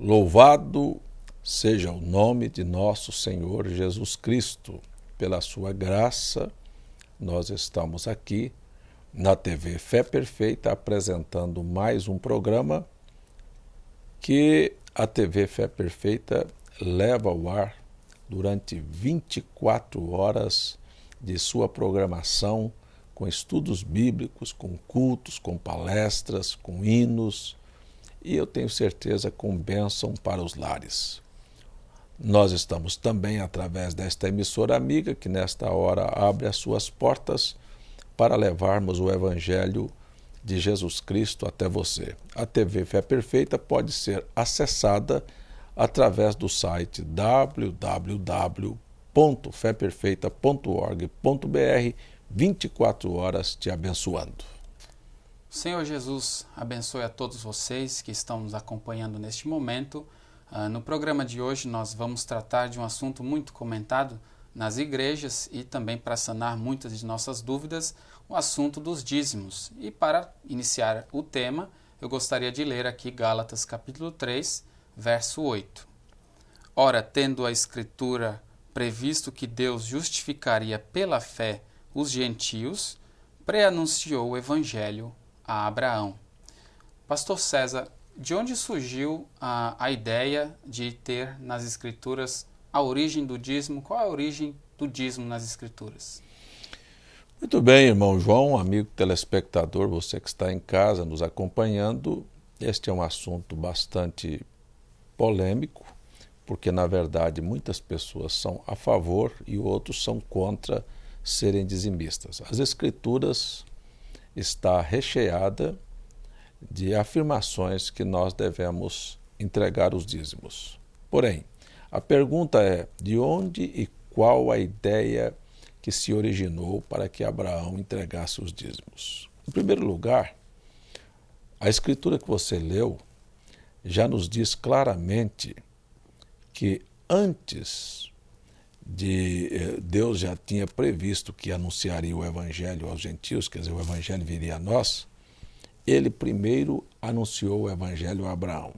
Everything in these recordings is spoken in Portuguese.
Louvado seja o nome de nosso Senhor Jesus Cristo. Pela sua graça, nós estamos aqui na TV Fé Perfeita apresentando mais um programa que a TV Fé Perfeita leva ao ar durante 24 horas de sua programação, com estudos bíblicos, com cultos, com palestras, com hinos, e eu tenho certeza com bênção para os lares. Nós estamos também através desta emissora amiga que nesta hora abre as suas portas para levarmos o Evangelho de Jesus Cristo até você. A TV Fé Perfeita pode ser acessada através do site www.feperfeita.org.br, 24 horas te abençoando. Senhor Jesus, abençoe a todos vocês que estão nos acompanhando neste momento. No programa de hoje nós vamos tratar de um assunto muito comentado nas igrejas e também para sanar muitas de nossas dúvidas, o assunto dos dízimos. E para iniciar o tema, eu gostaria de ler aqui Gálatas capítulo 3, verso 8. Ora, tendo a Escritura previsto que Deus justificaria pela fé os gentios, pré-anunciou o Evangelho a Abraão. Pastor César, de onde surgiu a ideia de ter nas Escrituras a origem do dízimo? Qual é a origem do dízimo nas Escrituras? Muito bem, irmão João, amigo telespectador, você que está em casa nos acompanhando, este é um assunto bastante polêmico, porque na verdade muitas pessoas são a favor e outros são contra serem dizimistas. As Escrituras está recheada de afirmações que nós devemos entregar os dízimos. Porém, a pergunta é: de onde e qual a ideia que se originou para que Abraão entregasse os dízimos? Em primeiro lugar, a Escritura que você leu já nos diz claramente que antes de Deus já tinha previsto que anunciaria o Evangelho aos gentios, quer dizer, o Evangelho viria a nós, ele primeiro anunciou o Evangelho a Abraão.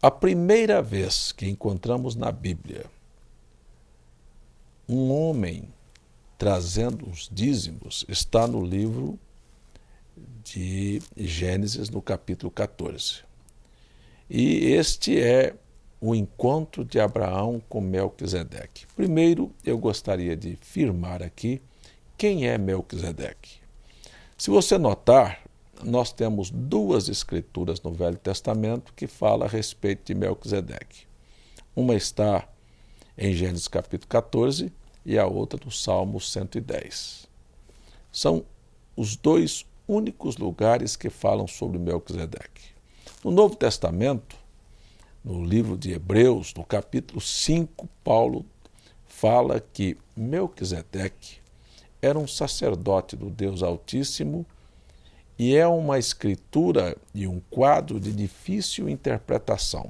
A primeira vez que encontramos na Bíblia um homem trazendo os dízimos está no livro de Gênesis, no capítulo 14. E este é o encontro de Abraão com Melquisedeque. Primeiro, eu gostaria de firmar aqui quem é Melquisedeque. Se você notar, nós temos duas escrituras no Velho Testamento que falam a respeito de Melquisedeque. Uma está em Gênesis capítulo 14 e a outra no Salmo 110. São os dois únicos lugares que falam sobre Melquisedeque. No Novo Testamento, no livro de Hebreus, no capítulo 5, Paulo fala que Melquisedeque era um sacerdote do Deus Altíssimo e é uma escritura e um quadro de difícil interpretação.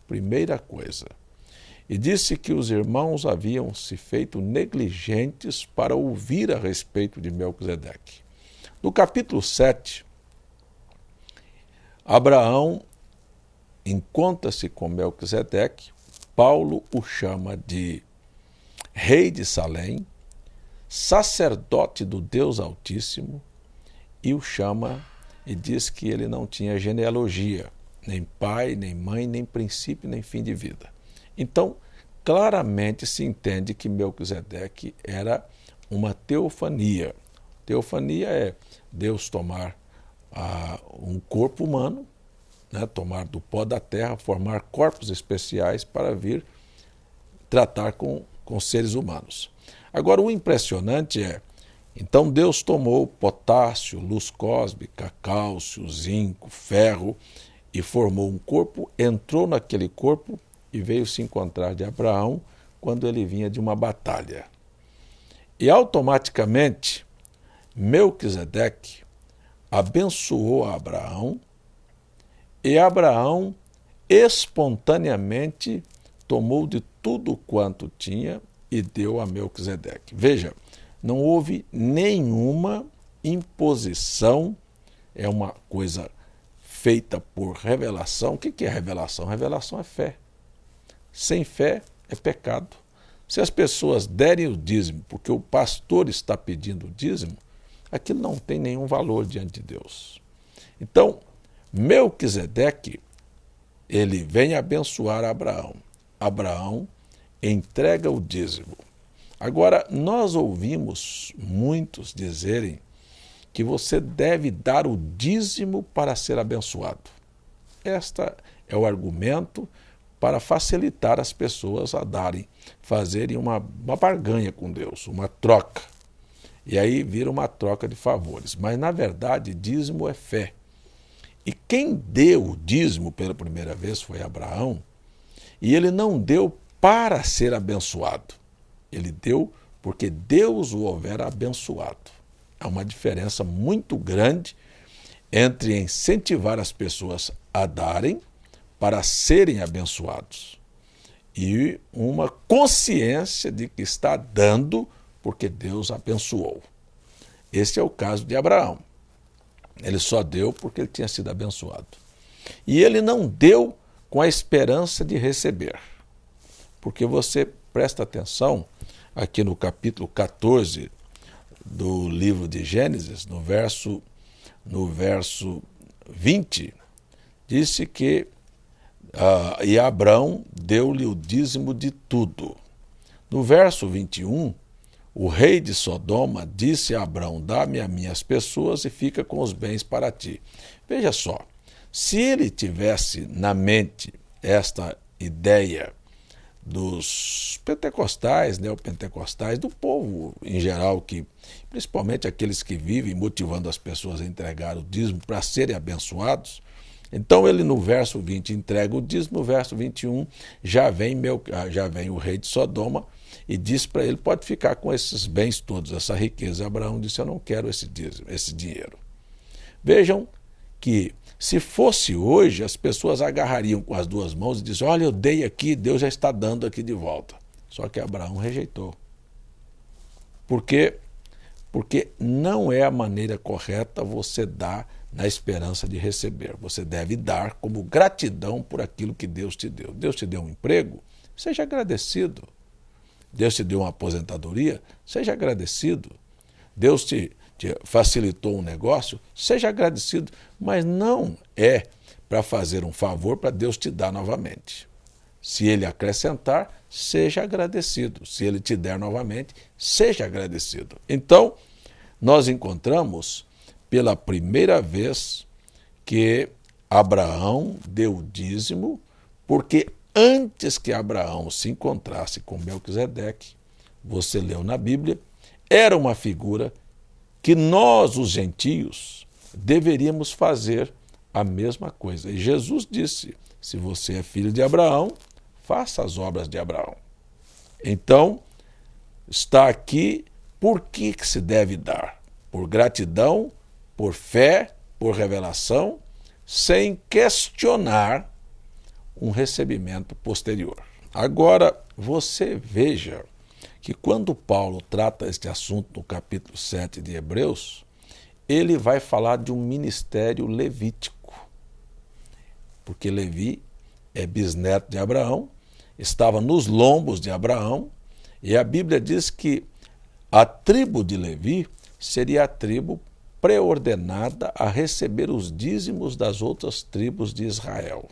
Primeira coisa. E disse que os irmãos haviam se feito negligentes para ouvir a respeito de Melquisedeque. No capítulo 7, Abraão encontra-se com Melquisedeque, Paulo o chama de rei de Salém, sacerdote do Deus Altíssimo, e o chama e diz que ele não tinha genealogia, nem pai, nem mãe, nem princípio, nem fim de vida. Então, claramente se entende que Melquisedeque era uma teofania. Teofania é Deus tomar um corpo humano, tomar do pó da terra, formar corpos especiais para vir tratar com seres humanos. Agora, o impressionante é, então Deus tomou potássio, luz cósmica, cálcio, zinco, ferro e formou um corpo, entrou naquele corpo e veio se encontrar de Abraão quando ele vinha de uma batalha. E automaticamente, Melquisedeque abençoou a Abraão, e Abraão espontaneamente tomou de tudo quanto tinha e deu a Melquisedeque. Veja, não houve nenhuma imposição, é uma coisa feita por revelação. O que é revelação? Revelação é fé. Sem fé é pecado. Se as pessoas derem o dízimo porque o pastor está pedindo o dízimo, aquilo não tem nenhum valor diante de Deus. Então, Melquisedeque, ele vem abençoar Abraão. Abraão entrega o dízimo. Agora, nós ouvimos muitos dizerem que você deve dar o dízimo para ser abençoado. Este é o argumento para facilitar as pessoas a fazerem uma barganha com Deus, uma troca. E aí vira uma troca de favores. Mas, na verdade, dízimo é fé. E quem deu o dízimo pela primeira vez foi Abraão, e ele não deu para ser abençoado. Ele deu porque Deus o houvera abençoado. Há uma diferença muito grande entre incentivar as pessoas a darem para serem abençoados e uma consciência de que está dando porque Deus abençoou. Esse é o caso de Abraão. Ele só deu porque ele tinha sido abençoado. E ele não deu com a esperança de receber. Porque você presta atenção aqui no capítulo 14 do livro de Gênesis, no verso 20, disse que e Abrão deu-lhe o dízimo de tudo. No verso 21, o rei de Sodoma disse a Abrão: dá-me as minhas pessoas e fica com os bens para ti. Veja só, se ele tivesse na mente esta ideia dos pentecostais, neopentecostais, do povo em geral, que principalmente aqueles que vivem motivando as pessoas a entregar o dízimo para serem abençoados, então ele no verso 20 entrega o dízimo, no verso 21 já vem o rei de Sodoma e diz para ele: pode ficar com esses bens todos, essa riqueza. Abraão disse: eu não quero esse dízimo, esse dinheiro. Vejam que se fosse hoje, as pessoas agarrariam com as duas mãos e diziam: olha, eu dei aqui, Deus já está dando aqui de volta. Só que Abraão rejeitou. Por quê? Porque não é a maneira correta você dar na esperança de receber. Você deve dar como gratidão por aquilo que Deus te deu. Deus te deu um emprego? Seja agradecido. Deus te deu uma aposentadoria? Seja agradecido. Deus te facilitou um negócio? Seja agradecido. Mas não é para fazer um favor para Deus te dar novamente. Se Ele acrescentar, seja agradecido. Se Ele te der novamente, seja agradecido. Então, nós encontramos pela primeira vez que Abraão deu o dízimo, porque antes que Abraão se encontrasse com Melquisedeque, você leu na Bíblia, era uma figura que nós, os gentios, deveríamos fazer a mesma coisa. E Jesus disse: se você é filho de Abraão, faça as obras de Abraão. Então, está aqui por que se deve dar? Por gratidão, por fé, por revelação, sem questionar um recebimento posterior. Agora, você veja que quando Paulo trata este assunto no capítulo 7 de Hebreus, ele vai falar de um ministério levítico. Porque Levi é bisneto de Abraão, estava nos lombos de Abraão, e a Bíblia diz que a tribo de Levi seria a tribo preordenada a receber os dízimos das outras tribos de Israel.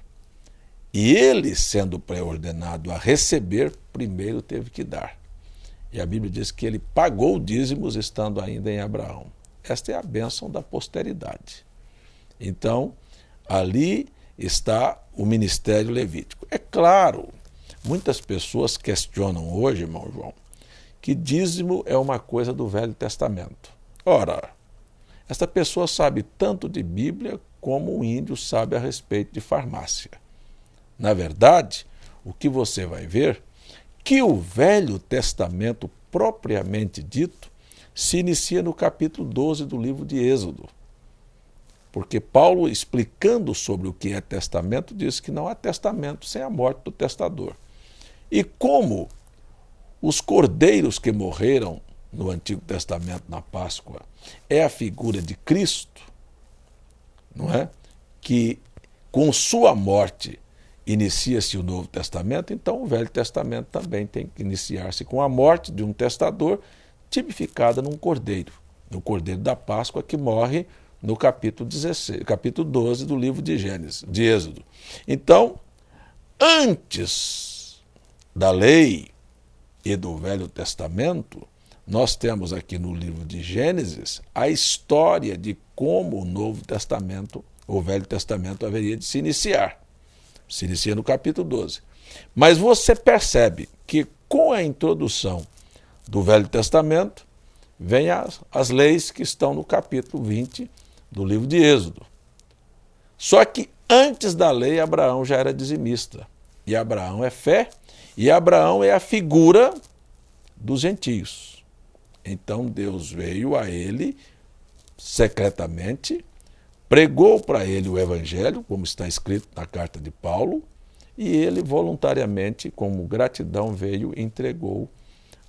E ele, sendo preordenado a receber, primeiro teve que dar. E a Bíblia diz que ele pagou dízimos estando ainda em Abraão. Esta é a bênção da posteridade. Então, ali está o ministério levítico. É claro, muitas pessoas questionam hoje, irmão João, que dízimo é uma coisa do Velho Testamento. Ora, esta pessoa sabe tanto de Bíblia como um índio sabe a respeito de farmácia. Na verdade, o que você vai ver que o Velho Testamento propriamente dito se inicia no capítulo 12 do livro de Êxodo. Porque Paulo, explicando sobre o que é testamento, diz que não há testamento sem a morte do testador. E como os cordeiros que morreram no Antigo Testamento na Páscoa é a figura de Cristo, não é? que com sua morte inicia-se o Novo Testamento, então o Velho Testamento também tem que iniciar-se com a morte de um testador, tipificada num cordeiro, no cordeiro da Páscoa, que morre no capítulo 12 do livro de Gênesis, de Êxodo. Então, antes da lei e do Velho Testamento, nós temos aqui no livro de Gênesis a história de como o Novo Testamento, o Velho Testamento, haveria de se iniciar. Se inicia no capítulo 12. Mas você percebe que com a introdução do Velho Testamento, vem as leis que estão no capítulo 20 do livro de Êxodo. Só que antes da lei, Abraão já era dizimista. E Abraão é fé, e Abraão é a figura dos gentios. Então Deus veio a ele secretamente, pregou para ele o evangelho, como está escrito na carta de Paulo, e ele voluntariamente, como gratidão, veio e entregou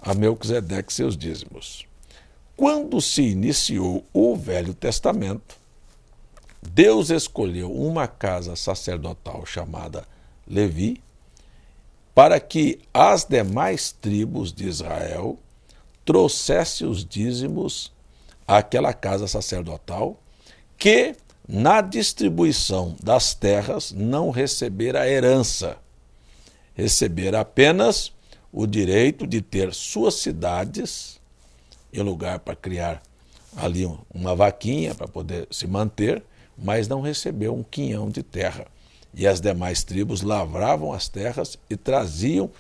a Melquisedeque seus dízimos. Quando se iniciou o Velho Testamento, Deus escolheu uma casa sacerdotal chamada Levi, para que as demais tribos de Israel trouxessem os dízimos àquela casa sacerdotal, que na distribuição das terras não recebera herança, recebera apenas o direito de ter suas cidades e lugar para criar ali uma vaquinha para poder se manter, mas não recebeu um quinhão de terra. E as demais tribos lavravam as terras e traziam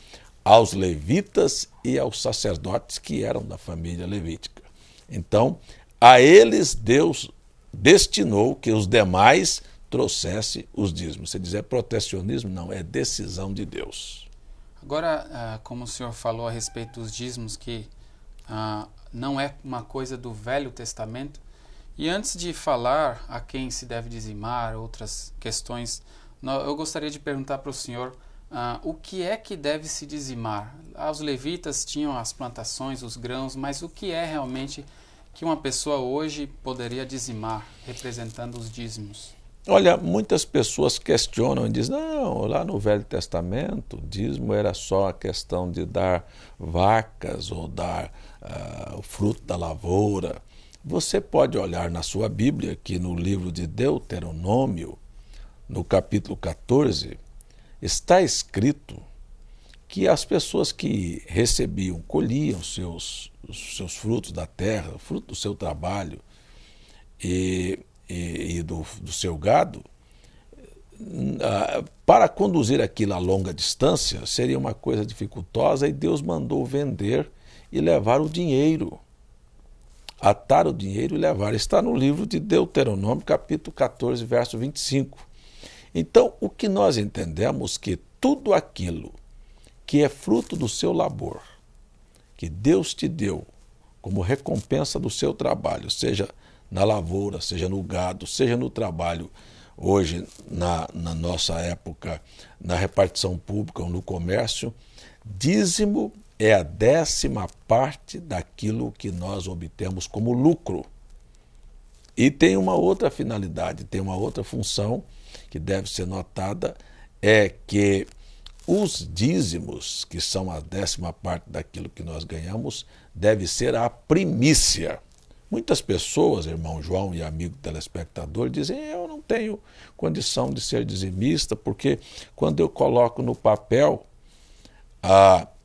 aos levitas e aos sacerdotes que eram da família levítica. Então, a eles Deus destinou que os demais trouxessem os dízimos. Você diz, é protecionismo? Não, é decisão de Deus. Agora, como o senhor falou a respeito dos dízimos, que não é uma coisa do Velho Testamento, e antes de falar a quem se deve dizimar, outras questões, eu gostaria de perguntar para o senhor o que é que deve se dizimar. Os levitas tinham as plantações, os grãos, mas o que é realmente que uma pessoa hoje poderia dizimar, representando os dízimos? Olha, muitas pessoas questionam e dizem, não, lá no Velho Testamento, o dízimo era só a questão de dar vacas ou dar o fruto da lavoura. Você pode olhar na sua Bíblia, que no livro de Deuteronômio, no capítulo 14, está escrito que as pessoas que recebiam, colhiam os seus frutos da terra, fruto do seu trabalho e do seu gado, para conduzir aquilo a longa distância seria uma coisa dificultosa, e Deus mandou vender e levar o dinheiro, atar o dinheiro e levar. Está no livro de Deuteronômio, capítulo 14, verso 25. Então, o que nós entendemos que tudo aquilo que é fruto do seu labor, que Deus te deu como recompensa do seu trabalho, seja na lavoura, seja no gado, seja no trabalho, hoje, na nossa época, na repartição pública ou no comércio, dízimo é a 10ª parte daquilo que nós obtemos como lucro. E tem uma outra finalidade, tem uma outra função que deve ser notada, é que os dízimos, que são a 10ª parte daquilo que nós ganhamos, deve ser a primícia. Muitas pessoas, irmão João e amigo telespectador, dizem, eu não tenho condição de ser dizimista, porque quando eu coloco no papel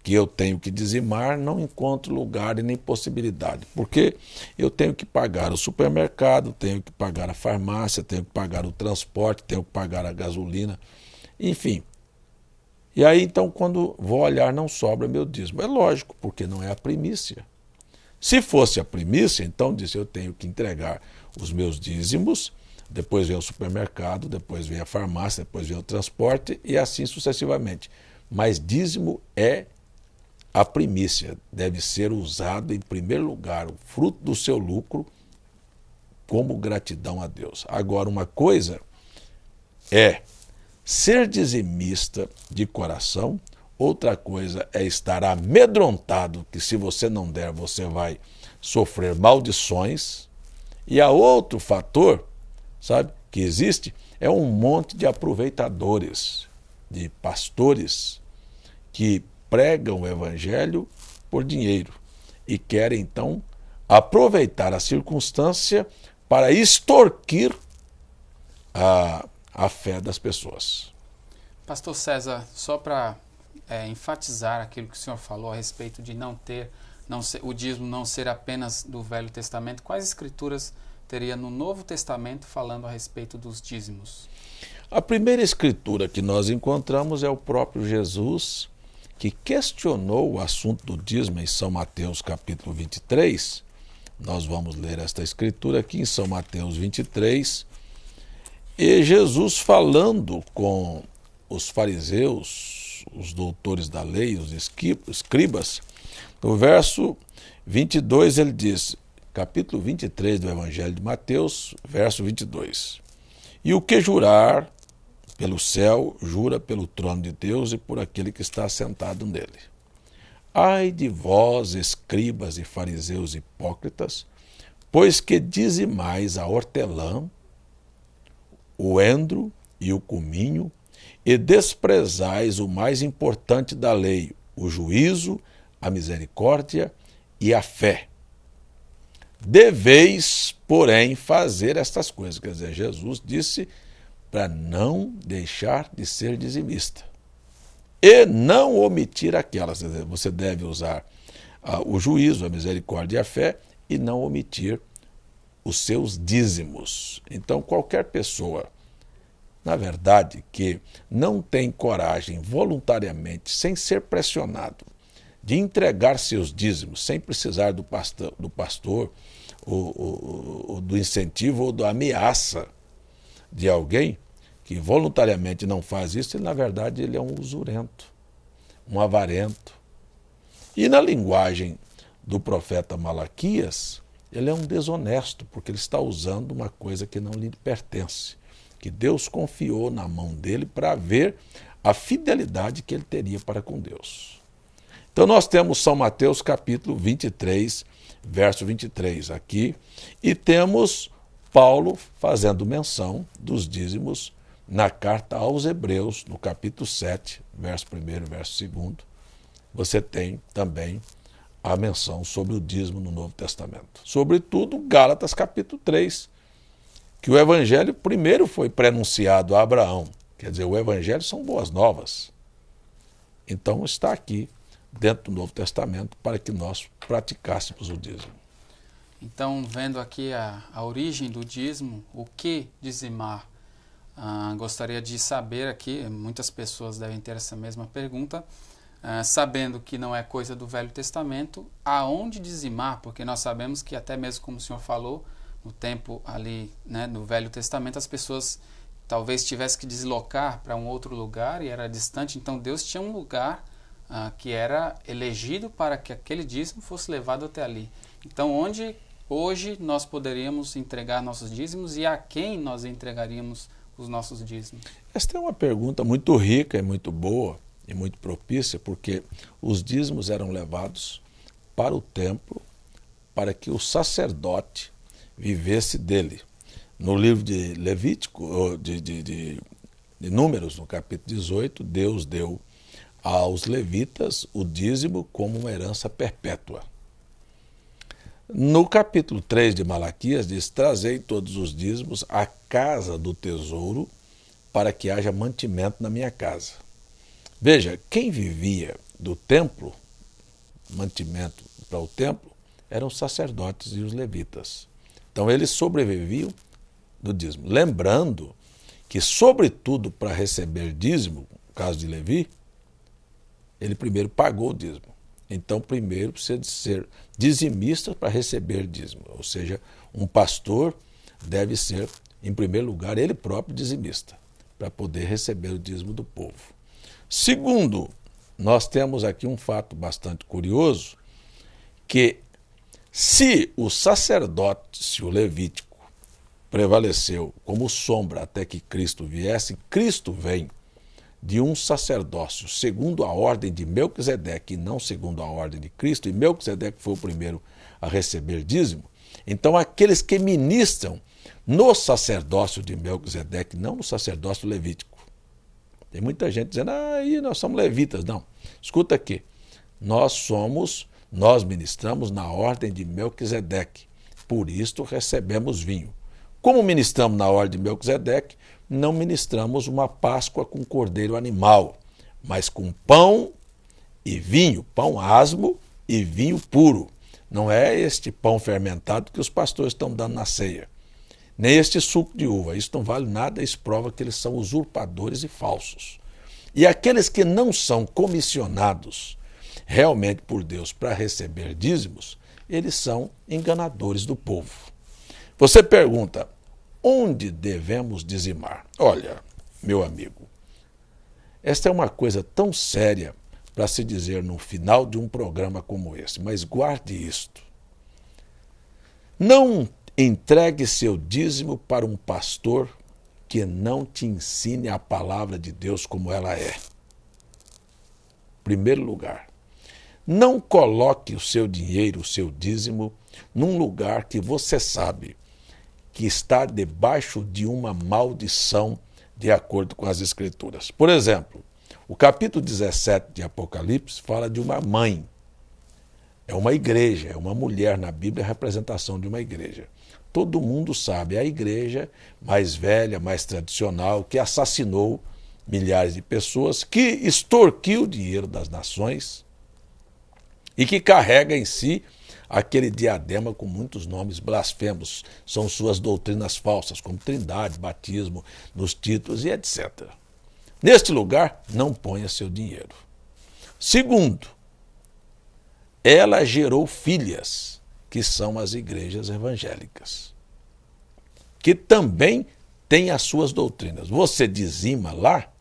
que eu tenho que dizimar, não encontro lugar e nem possibilidade, porque eu tenho que pagar o supermercado, tenho que pagar a farmácia, tenho que pagar o transporte, tenho que pagar a gasolina, enfim. E aí, então, quando vou olhar, não sobra meu dízimo. É lógico, porque não é a primícia. Se fosse a primícia, então, disse, eu tenho que entregar os meus dízimos, depois vem o supermercado, depois vem a farmácia, depois vem o transporte e assim sucessivamente. Mas dízimo é a primícia, deve ser usado em primeiro lugar, o fruto do seu lucro, como gratidão a Deus. Agora, uma coisa é ser dizimista de coração, outra coisa é estar amedrontado que se você não der, você vai sofrer maldições. E há outro fator, sabe, que existe, é um monte de aproveitadores, de pastores que pregam o evangelho por dinheiro e querem, então, aproveitar a circunstância para extorquir a fé das pessoas. Pastor César, só para enfatizar aquilo que o senhor falou a respeito de o dízimo não ser apenas do Velho Testamento, quais escrituras teria no Novo Testamento falando a respeito dos dízimos? A primeira escritura que nós encontramos é o próprio Jesus, que questionou o assunto do dízimo em São Mateus capítulo 23. Nós vamos ler esta escritura aqui em São Mateus 23. E Jesus falando com os fariseus, os doutores da lei, os escribas, no verso 22 ele diz, capítulo 23 do Evangelho de Mateus, verso 22. E o que jurar pelo céu, jura pelo trono de Deus e por aquele que está assentado nele. Ai de vós, escribas e fariseus hipócritas, pois que dizimais a hortelã, o endro e o cominho, e desprezais o mais importante da lei, o juízo, a misericórdia e a fé. Deveis, porém, fazer estas coisas. Quer dizer, Jesus disse para não deixar de ser dizimista e não omitir aquelas. Quer dizer, você deve usar o juízo, a misericórdia e a fé e não omitir os seus dízimos. Então, qualquer pessoa, na verdade, que não tem coragem voluntariamente, sem ser pressionado, de entregar seus dízimos, sem precisar do pastor ou do incentivo ou da ameaça de alguém que voluntariamente não faz isso, e na verdade ele é um usurento, um avarento. E na linguagem do profeta Malaquias, ele é um desonesto, porque ele está usando uma coisa que não lhe pertence, que Deus confiou na mão dele para ver a fidelidade que ele teria para com Deus. Então nós temos São Mateus capítulo 23, verso 23 aqui, e temos Paulo fazendo menção dos dízimos na carta aos Hebreus, no capítulo 7, verso 1 e verso 2. Você tem também a menção sobre o dízimo no Novo Testamento. Sobretudo, Gálatas capítulo 3, que o evangelho primeiro foi prenunciado a Abraão. Quer dizer, o evangelho são boas novas. Então está aqui, dentro do Novo Testamento, para que nós praticássemos o dízimo. Então, vendo aqui a origem do dízimo, o que dizimar? Gostaria de saber aqui, muitas pessoas devem ter essa mesma pergunta, sabendo que não é coisa do Velho Testamento, aonde dizimar? Porque nós sabemos que até mesmo como o senhor falou, no tempo ali, né, no Velho Testamento, as pessoas talvez tivessem que deslocar para um outro lugar e era distante, então Deus tinha um lugar que era elegido para que aquele dízimo fosse levado até ali. Então, onde hoje nós poderíamos entregar nossos dízimos e a quem nós entregaríamos os nossos dízimos? Esta é uma pergunta muito rica e muito boa e muito propícia, porque os dízimos eram levados para o templo para que o sacerdote vivesse dele. No livro de Levítico, de Números, no capítulo 18, Deus deu aos levitas o dízimo como uma herança perpétua. No capítulo 3 de Malaquias diz, trazei todos os dízimos à casa do tesouro para que haja mantimento na minha casa. Veja, quem vivia do templo, mantimento para o templo, eram os sacerdotes e os levitas. Então eles sobreviviam do dízimo. Lembrando que, sobretudo para receber dízimo, no caso de Levi, ele primeiro pagou o dízimo. Então, primeiro precisa de ser dizimista para receber dízimo. Ou seja, um pastor deve ser, em primeiro lugar, ele próprio dizimista, para poder receber o dízimo do povo. Segundo, nós temos aqui um fato bastante curioso, que se o sacerdote, o levítico, prevaleceu como sombra até que Cristo viesse, Cristo vem de um sacerdócio segundo a ordem de Melquisedeque e não segundo a ordem de Cristo, e Melquisedeque foi o primeiro a receber dízimo. Então aqueles que ministram no sacerdócio de Melquisedeque, não no sacerdócio levítico. Tem muita gente dizendo, aí nós somos levitas. Não, escuta aqui, nós ministramos na ordem de Melquisedeque, por isto recebemos vinho. Como ministramos na ordem de Melquisedeque, não ministramos uma Páscoa com cordeiro animal, mas com pão e vinho, pão asmo e vinho puro. Não é este pão fermentado que os pastores estão dando na ceia, nem este suco de uva. Isso não vale nada, isso prova que eles são usurpadores e falsos. E aqueles que não são comissionados realmente por Deus para receber dízimos, eles são enganadores do povo. Você pergunta, onde devemos dizimar? Olha, meu amigo, esta é uma coisa tão séria para se dizer no final de um programa como esse, mas guarde isto. Não entregue seu dízimo para um pastor que não te ensine a palavra de Deus como ela é. Primeiro lugar, não coloque o seu dinheiro, o seu dízimo, num lugar que você sabe que está debaixo de uma maldição, de acordo com as Escrituras. Por exemplo, o capítulo 17 de Apocalipse fala de uma mãe. É uma igreja, é uma mulher na Bíblia, a representação de uma igreja. Todo mundo sabe, é a igreja mais velha, mais tradicional, que assassinou milhares de pessoas, que extorquiu o dinheiro das nações e que carrega em si aquele diadema com muitos nomes blasfemos. São suas doutrinas falsas, como trindade, batismo, nos títulos e etc. Neste lugar, não ponha seu dinheiro. Segundo, ela gerou filhas, que são as igrejas evangélicas, que também têm as suas doutrinas. Você dizima lá,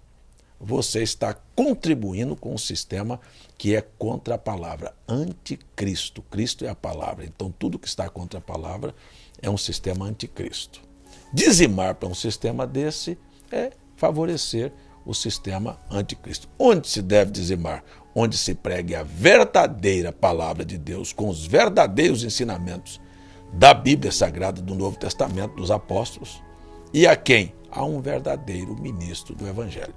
você está contribuindo com um sistema que é contra a palavra, anticristo. Cristo é a palavra, então tudo que está contra a palavra é um sistema anticristo. Dizimar para um sistema desse é favorecer o sistema anticristo. Onde se deve dizimar? Onde se pregue a verdadeira palavra de Deus, com os verdadeiros ensinamentos da Bíblia Sagrada, do Novo Testamento, dos apóstolos, e a quem? A um verdadeiro ministro do Evangelho.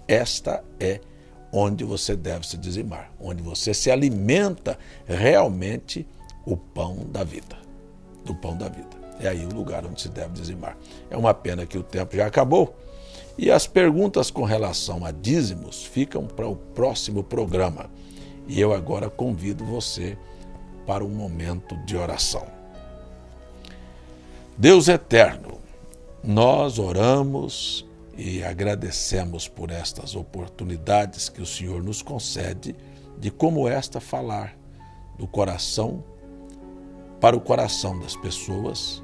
Esta é onde você deve se dizimar, onde você se alimenta realmente o pão da vida, do pão da vida. É aí o lugar onde se deve dizimar. É uma pena que o tempo já acabou e as perguntas com relação a dízimos ficam para o próximo programa. E eu agora convido você para um momento de oração. Deus eterno, nós oramos e agradecemos por estas oportunidades que o Senhor nos concede de como esta falar do coração para o coração das pessoas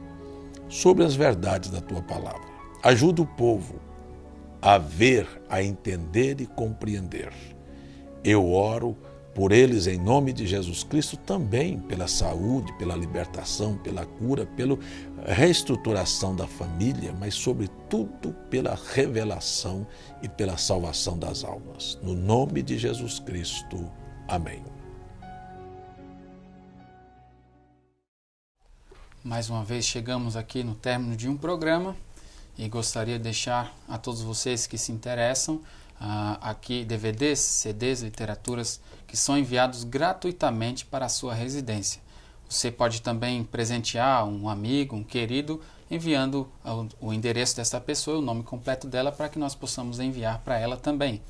sobre as verdades da Tua palavra. Ajuda o povo a ver, a entender e compreender. Eu oro por eles em nome de Jesus Cristo, também pela saúde, pela libertação, pela cura, pela reestruturação da família, mas sobretudo pela revelação e pela salvação das almas. No nome de Jesus Cristo. Amém. Mais uma vez chegamos aqui no término de um programa e gostaria de deixar a todos vocês que se interessam aqui DVDs, CDs, literaturas que são enviados gratuitamente para a sua residência. Você pode também presentear um amigo, um querido, enviando o endereço dessa pessoa, o nome completo dela, para que nós possamos enviar para ela também.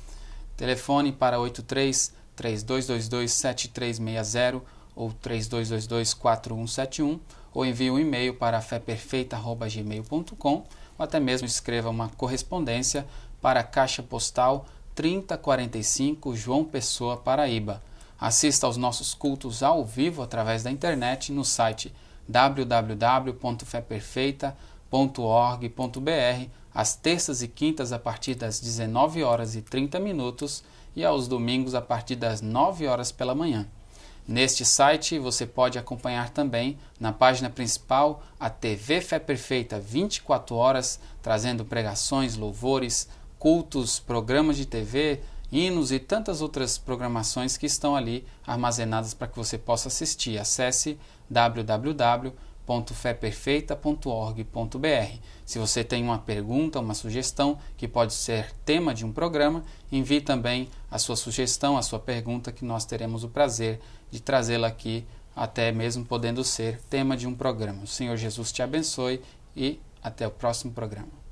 Telefone para 83-3222-7360 ou 3222-4171, ou envie um e-mail para feperfeita@gmail.com, ou até mesmo escreva uma correspondência para a Caixa Postal 3045, João Pessoa, Paraíba. Assista aos nossos cultos ao vivo através da internet no site www.feperfeita.org.br, às terças e quintas a partir das 19h30 e aos domingos a partir das 9h pela manhã. Neste site você pode acompanhar também na página principal a TV Fé Perfeita 24 horas, trazendo pregações, louvores, cultos, programas de TV, hinos e tantas outras programações que estão ali armazenadas para que você possa assistir. Acesse www.fepperfeita.org.br. www.feperfeita.org.br. Se você tem uma pergunta, uma sugestão que pode ser tema de um programa, envie também a sua sugestão, a sua pergunta, que nós teremos o prazer de trazê-la aqui, até mesmo podendo ser tema de um programa. O Senhor Jesus te abençoe e até o próximo programa.